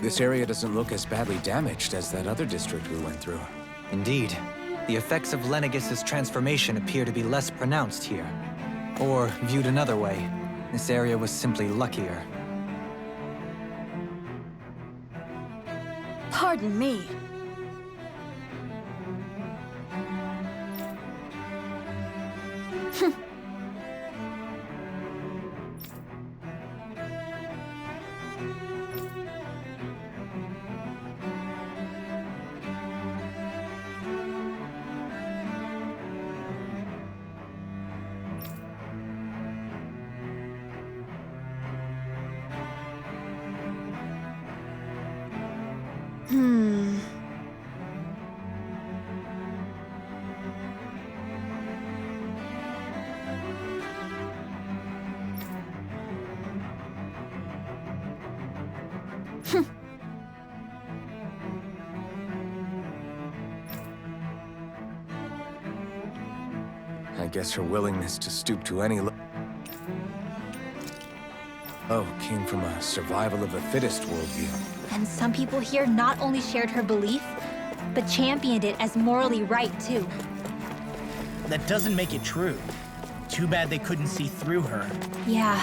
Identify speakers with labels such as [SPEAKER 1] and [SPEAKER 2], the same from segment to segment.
[SPEAKER 1] This area doesn't look as badly damaged as that other district we went through.
[SPEAKER 2] Indeed. The effects of Lenegis' transformation appear to be less pronounced here. Or, viewed another way, this area was simply luckier.
[SPEAKER 3] Pardon me.
[SPEAKER 1] I guess her willingness to stoop to any came from a survival of the fittest worldview.
[SPEAKER 4] And some people here not only shared her belief, but championed it as morally right, too.
[SPEAKER 5] That doesn't make it true. Too bad they couldn't see through her.
[SPEAKER 4] Yeah.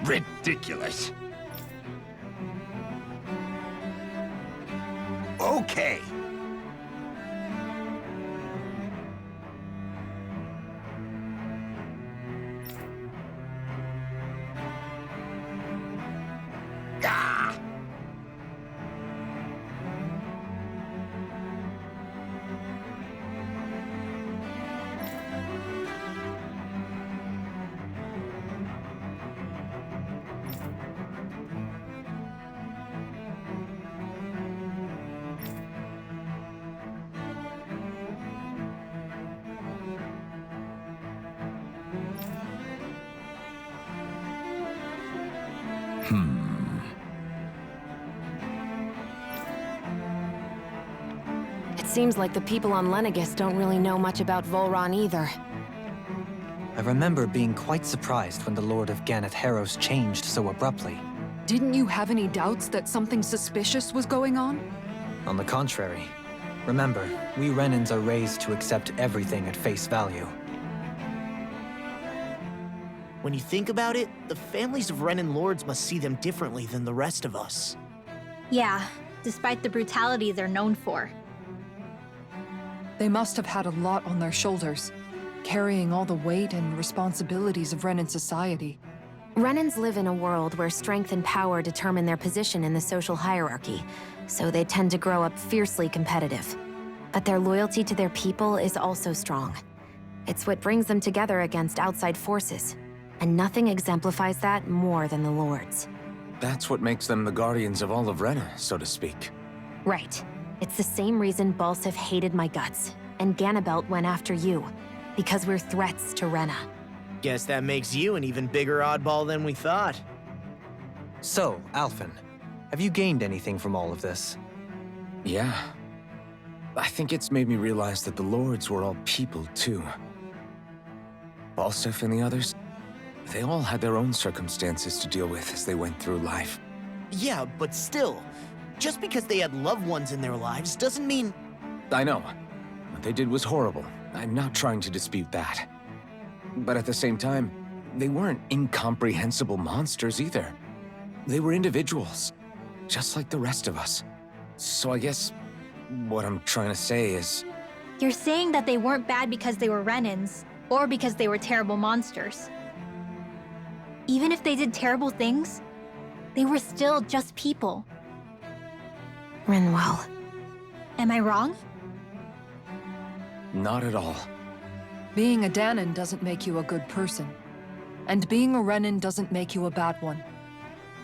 [SPEAKER 6] Ridiculous. Okay. Ah!
[SPEAKER 7] It seems like the people on Lenegis don't really know much about Volron either.
[SPEAKER 2] I remember being quite surprised when the Lord of Ganath Haros changed so abruptly.
[SPEAKER 8] Didn't you have any doubts that something suspicious was going on?
[SPEAKER 2] On the contrary. Remember, we Renans are raised to accept everything at face value.
[SPEAKER 5] When you think about it, the families of Renan lords must see them differently than the rest of us.
[SPEAKER 4] Yeah, despite the brutality they're known for.
[SPEAKER 8] They must have had a lot on their shoulders, carrying all the weight and responsibilities of Renan society.
[SPEAKER 7] Renans live in a world where strength and power determine their position in the social hierarchy, so they tend to grow up fiercely competitive. But their loyalty to their people is also strong. It's what brings them together against outside forces, and nothing exemplifies that more than the Lords.
[SPEAKER 1] That's what makes them the guardians of all of Rena, so to speak.
[SPEAKER 7] Right. It's the same reason Balsif hated my guts, and Ganabelt went after you, because we're threats to Rena.
[SPEAKER 5] Guess that makes you an even bigger oddball than we thought.
[SPEAKER 2] So, Alphen, have you gained anything from all of this?
[SPEAKER 1] Yeah. I think it's made me realize that the Lords were all people, too. Balsif and the others, they all had their own circumstances to deal with as they went through life.
[SPEAKER 5] Yeah, but still, just because they had loved ones in their lives doesn't mean...
[SPEAKER 1] I know. What they did was horrible. I'm not trying to dispute that. But at the same time, they weren't incomprehensible monsters either. They were individuals, just like the rest of us. So I guess what I'm trying to say is...
[SPEAKER 4] You're saying that they weren't bad because they were Renans, or because they were terrible monsters. Even if they did terrible things, they were still just people.
[SPEAKER 7] Rinwell.
[SPEAKER 4] Am I wrong?
[SPEAKER 1] Not at all.
[SPEAKER 8] Being a Danan doesn't make you a good person. And being a Renan doesn't make you a bad one.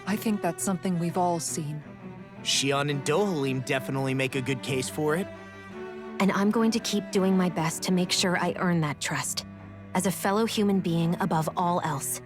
[SPEAKER 8] I think that's something we've all seen.
[SPEAKER 5] Xion and Dohalim definitely make a good case for it.
[SPEAKER 7] And I'm going to keep doing my best to make sure I earn that trust. As a fellow human being above all else.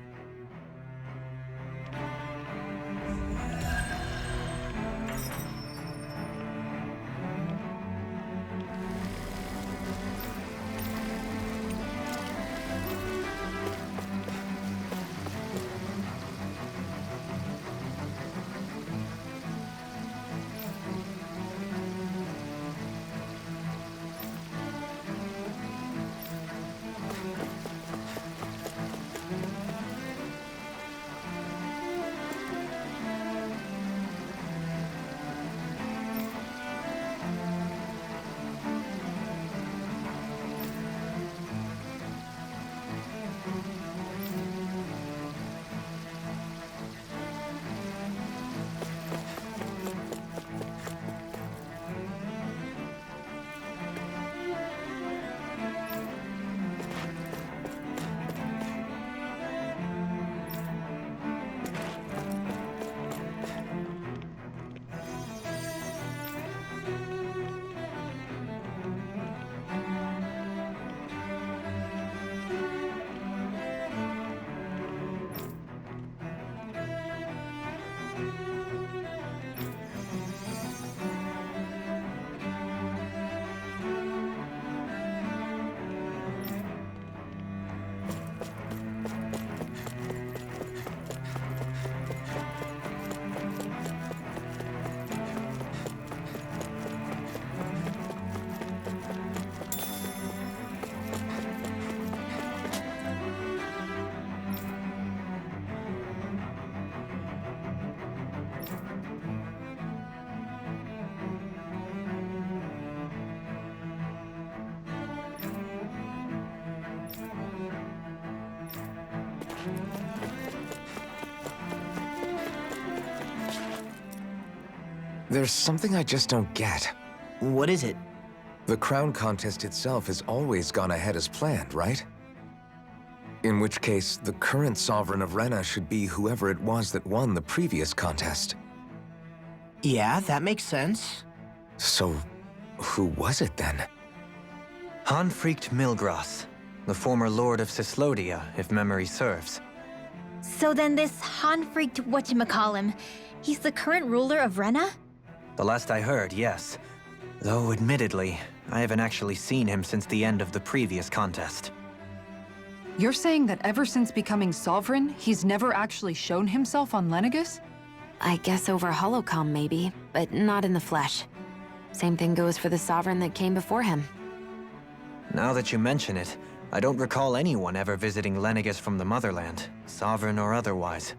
[SPEAKER 1] There's something I just don't get.
[SPEAKER 5] What is it?
[SPEAKER 1] The crown contest itself has always gone ahead as planned, right? In which case, the current sovereign of Rena should be whoever it was that won the previous contest.
[SPEAKER 5] Yeah, that makes sense.
[SPEAKER 1] So, who was it then?
[SPEAKER 2] Hanfricht Milgras, the former lord of Cislodia, if memory serves.
[SPEAKER 4] So then this Hanfricht whatchamacallem, he's the current ruler of Rena?
[SPEAKER 2] The last I heard, yes. Though, admittedly, I haven't actually seen him since the end of the previous contest.
[SPEAKER 8] You're saying that ever since becoming sovereign, he's never actually shown himself on Lenegus?
[SPEAKER 7] I guess over holocom maybe, but not in the flesh. Same thing goes for the sovereign that came before him.
[SPEAKER 2] Now that you mention it, I don't recall anyone ever visiting Lenegus from the motherland, sovereign or otherwise.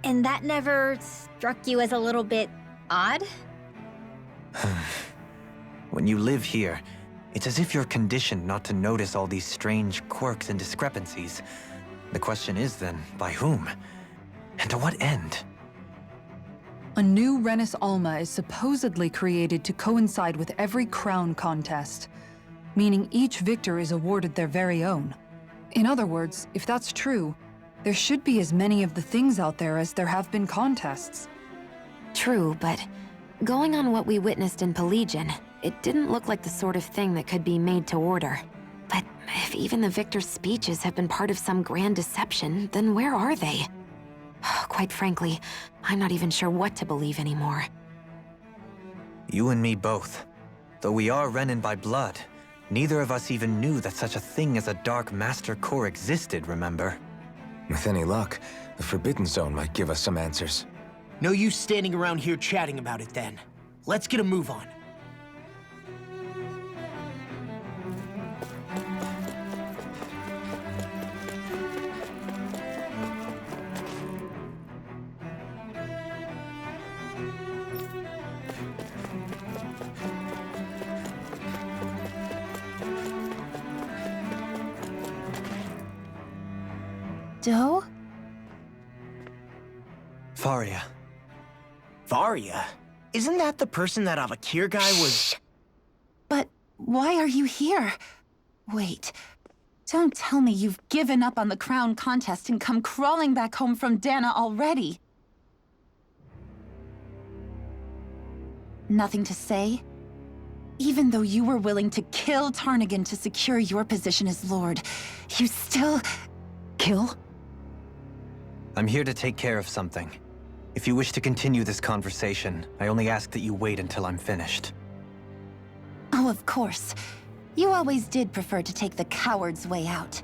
[SPEAKER 4] And that never struck you as a little bit odd?
[SPEAKER 2] When you live here, it's as if you're conditioned not to notice all these strange quirks and discrepancies. The question is then, by whom? And to what end?
[SPEAKER 8] A new Renis Alma is supposedly created to coincide with every crown contest, meaning each victor is awarded their very own. In other words, if that's true, there should be as many of the things out there as there have been contests.
[SPEAKER 7] True, but going on what we witnessed in Pelagian, it didn't look like the sort of thing that could be made to order. But if even the victor's speeches have been part of some grand deception, then where are they? Quite frankly, I'm not even sure what to believe anymore.
[SPEAKER 2] You and me both. Though we are Renin by blood, neither of us even knew that such a thing as a Dark Master Core existed, remember?
[SPEAKER 1] With any luck, the Forbidden Zone might give us some answers.
[SPEAKER 5] No use standing around here chatting about it then. Let's get a move on.
[SPEAKER 4] Doe?
[SPEAKER 2] Faria.
[SPEAKER 5] Varia? Isn't that the person that Avakir guy was—
[SPEAKER 3] But why are you here? Wait. Don't tell me you've given up on the crown contest and come crawling back home from Dana already. Nothing to say? Even though you were willing to kill Tarnigan to secure your position as Lord, you still...
[SPEAKER 8] Kill?
[SPEAKER 2] I'm here to take care of something. If you wish to continue this conversation, I only ask that you wait until I'm finished.
[SPEAKER 3] Oh, of course. You always did prefer to take the coward's way out.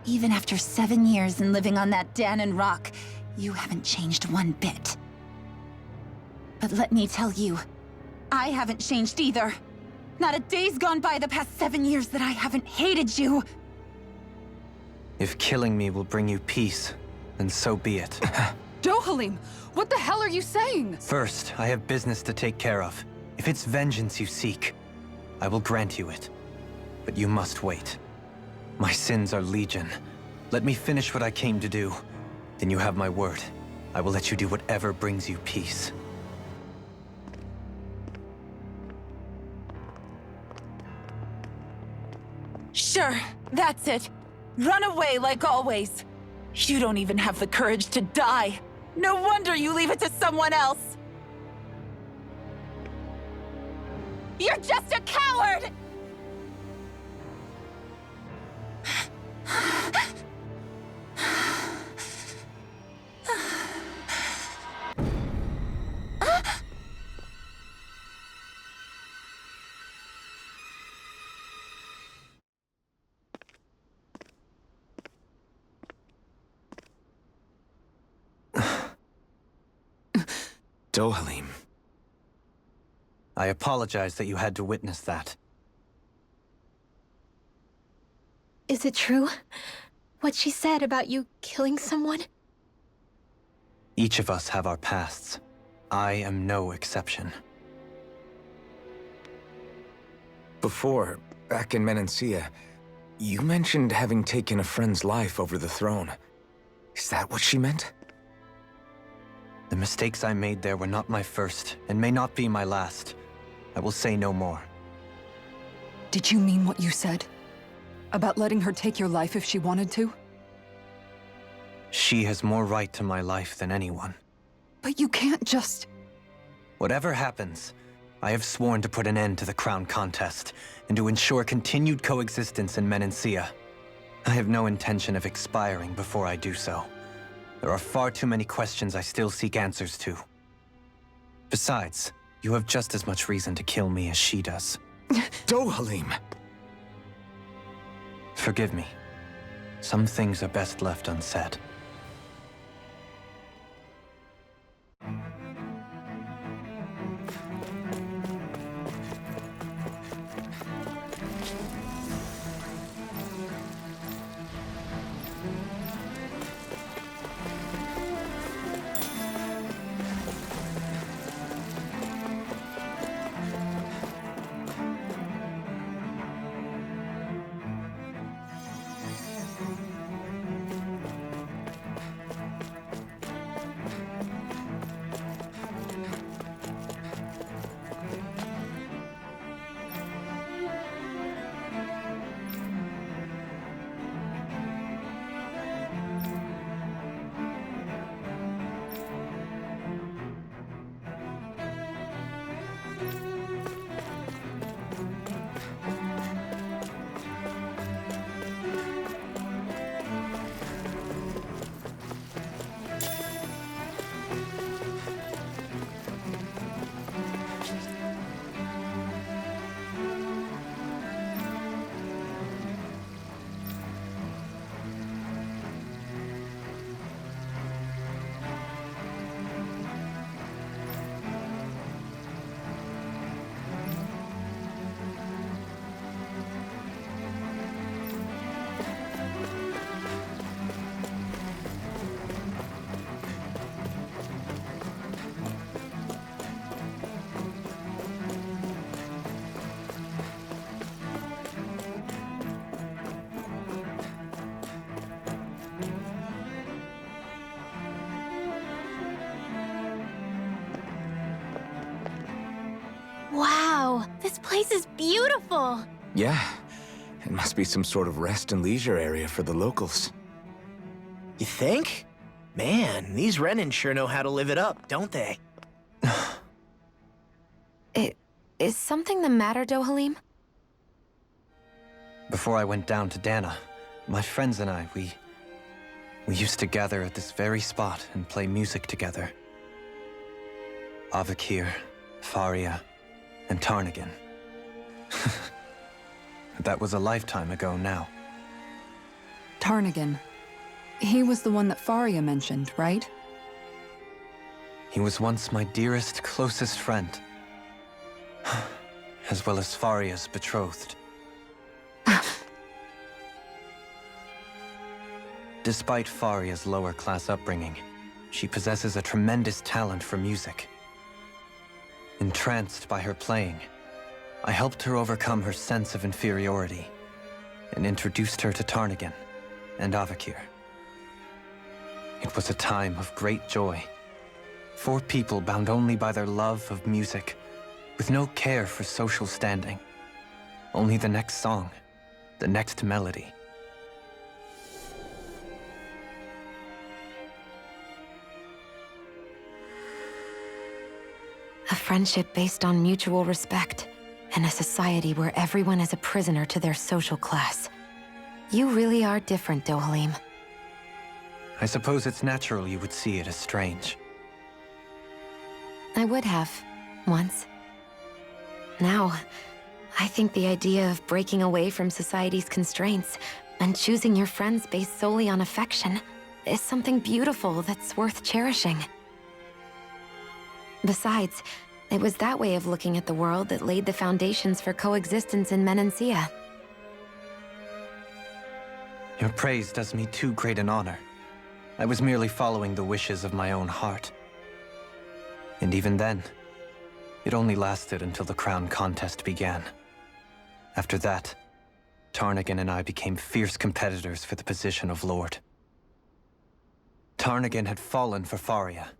[SPEAKER 3] Even after 7 years and living on that Danon rock, you haven't changed one bit. But let me tell you, I haven't changed either. Not a day's gone by the past 7 years that I haven't hated you.
[SPEAKER 2] If killing me will bring you peace, then so be it.
[SPEAKER 8] Dohalim, what the hell are you saying?
[SPEAKER 2] First, I have business to take care of. If it's vengeance you seek, I will grant you it. But you must wait. My sins are legion. Let me finish what I came to do. Then you have my word. I will let you do whatever brings you peace.
[SPEAKER 3] Sure, that's it. Run away like always. You don't even have the courage to die. No wonder you leave it to someone else. You're just a coward!
[SPEAKER 1] Dohalim.
[SPEAKER 2] I apologize that you had to witness that.
[SPEAKER 4] Is it true? What she said about you killing someone?
[SPEAKER 2] Each of us have our pasts. I am no exception.
[SPEAKER 1] Before, back in Menancia, you mentioned having taken a friend's life over the throne. Is that what she meant?
[SPEAKER 2] The mistakes I made there were not my first, and may not be my last. I will say no more.
[SPEAKER 8] Did you mean what you said? About letting her take your life if she wanted to?
[SPEAKER 2] She has more right to my life than anyone.
[SPEAKER 8] But you can't just...
[SPEAKER 2] Whatever happens, I have sworn to put an end to the crown contest, and to ensure continued coexistence in Menancia. I have no intention of expiring before I do so. There are far too many questions I still seek answers to. Besides, you have just as much reason to kill me as she does.
[SPEAKER 1] Dohalim!
[SPEAKER 2] Forgive me. Some things are best left unsaid.
[SPEAKER 4] Wow, this place is beautiful!
[SPEAKER 1] Yeah, it must be some sort of rest and leisure area for the locals.
[SPEAKER 5] You think? Man, these Renin sure know how to live it up, don't they?
[SPEAKER 7] Is something the matter, Dohalim?
[SPEAKER 2] Before I went down to Dana, my friends and I, we used to gather at this very spot and play music together. Avakir, Faria, and Tarnagan. That was a lifetime ago now.
[SPEAKER 8] Tarnagan. He was the one that Faria mentioned, right?
[SPEAKER 2] He was once my dearest, closest friend. As well as Faria's betrothed. Despite Faria's lower-class upbringing, she possesses a tremendous talent for music. Entranced by her playing, I helped her overcome her sense of inferiority and introduced her to Tarnagan and Avakir. It was a time of great joy. 4 people bound only by their love of music, with no care for social standing. Only the next song, the next melody.
[SPEAKER 7] A friendship based on mutual respect, and a society where everyone is a prisoner to their social class. You really are different, Dohalim.
[SPEAKER 2] I suppose it's natural you would see it as strange.
[SPEAKER 7] I would have, once. Now, I think the idea of breaking away from society's constraints and choosing your friends based solely on affection is something beautiful that's worth cherishing. Besides, it was that way of looking at the world that laid the foundations for coexistence in Menancia.
[SPEAKER 2] Your praise does me too great an honor. I was merely following the wishes of my own heart. And even then, it only lasted until the crown contest began. After that, Tarnagan and I became fierce competitors for the position of Lord. Tarnagan had fallen for Faria.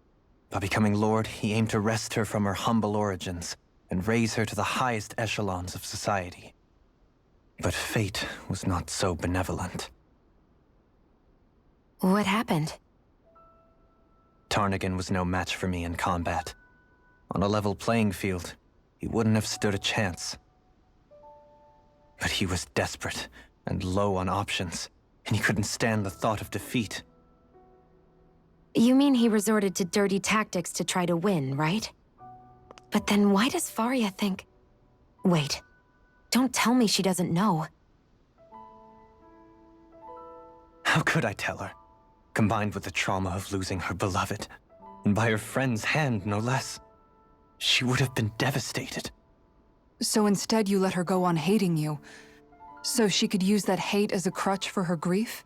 [SPEAKER 2] By becoming Lord, he aimed to wrest her from her humble origins and raise her to the highest echelons of society. But fate was not so benevolent.
[SPEAKER 7] What happened?
[SPEAKER 2] Tarnagan was no match for me in combat. On a level playing field, he wouldn't have stood a chance. But he was desperate and low on options, and he couldn't stand the thought of defeat.
[SPEAKER 7] You mean he resorted to dirty tactics to try to win, right? But then why does Faria think... Wait, don't tell me she doesn't know.
[SPEAKER 2] How could I tell her? Combined with the trauma of losing her beloved, and by her friend's hand, no less, she would have been devastated.
[SPEAKER 8] So instead you let her go on hating you, so she could use that hate as a crutch for her grief?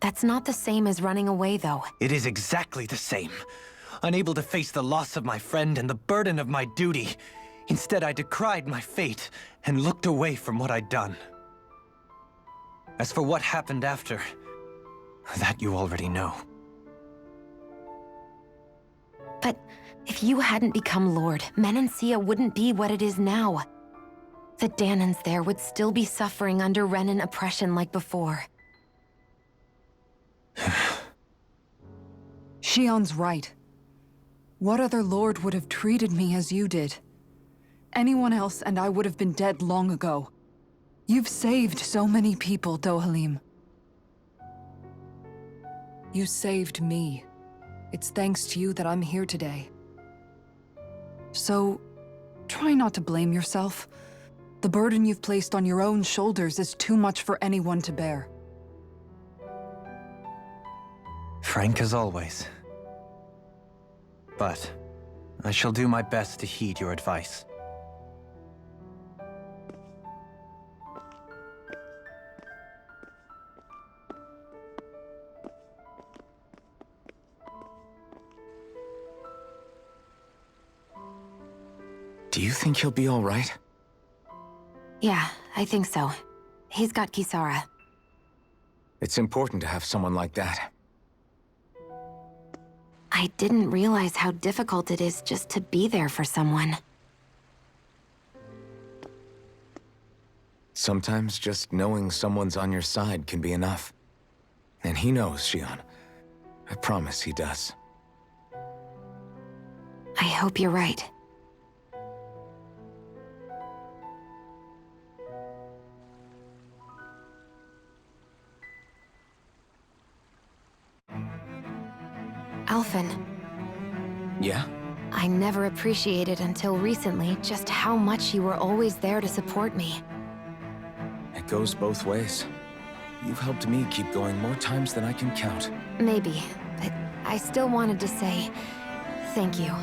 [SPEAKER 7] That's not the same as running away, though.
[SPEAKER 2] It is exactly the same. Unable to face the loss of my friend and the burden of my duty, instead I decried my fate and looked away from what I'd done. As for what happened after, that you already know.
[SPEAKER 7] But if you hadn't become Lord, Menancia wouldn't be what it is now. The Danans there would still be suffering under Renan oppression like before.
[SPEAKER 8] Shion's right. What other lord would have treated me as you did? Anyone else and I would have been dead long ago. You've saved so many people, Dohalim. You saved me. It's thanks to you that I'm here today. So, try not to blame yourself. The burden you've placed on your own shoulders is too much for anyone to bear.
[SPEAKER 2] Frank as always. But I shall do my best to heed your advice.
[SPEAKER 1] Do you think he'll be all right?
[SPEAKER 7] Yeah, I think so. He's got Kisara.
[SPEAKER 1] It's important to have someone like that.
[SPEAKER 7] I didn't realize how difficult it is just to be there for someone.
[SPEAKER 1] Sometimes just knowing someone's on your side can be enough. And he knows, Shion. I promise he does.
[SPEAKER 7] I hope you're right. Alphen,
[SPEAKER 1] Yeah?
[SPEAKER 7] I never appreciated until recently just how much you were always there to support me.
[SPEAKER 1] It goes both ways. You've helped me keep going more times than I can count.
[SPEAKER 7] Maybe, but I still wanted to say thank you.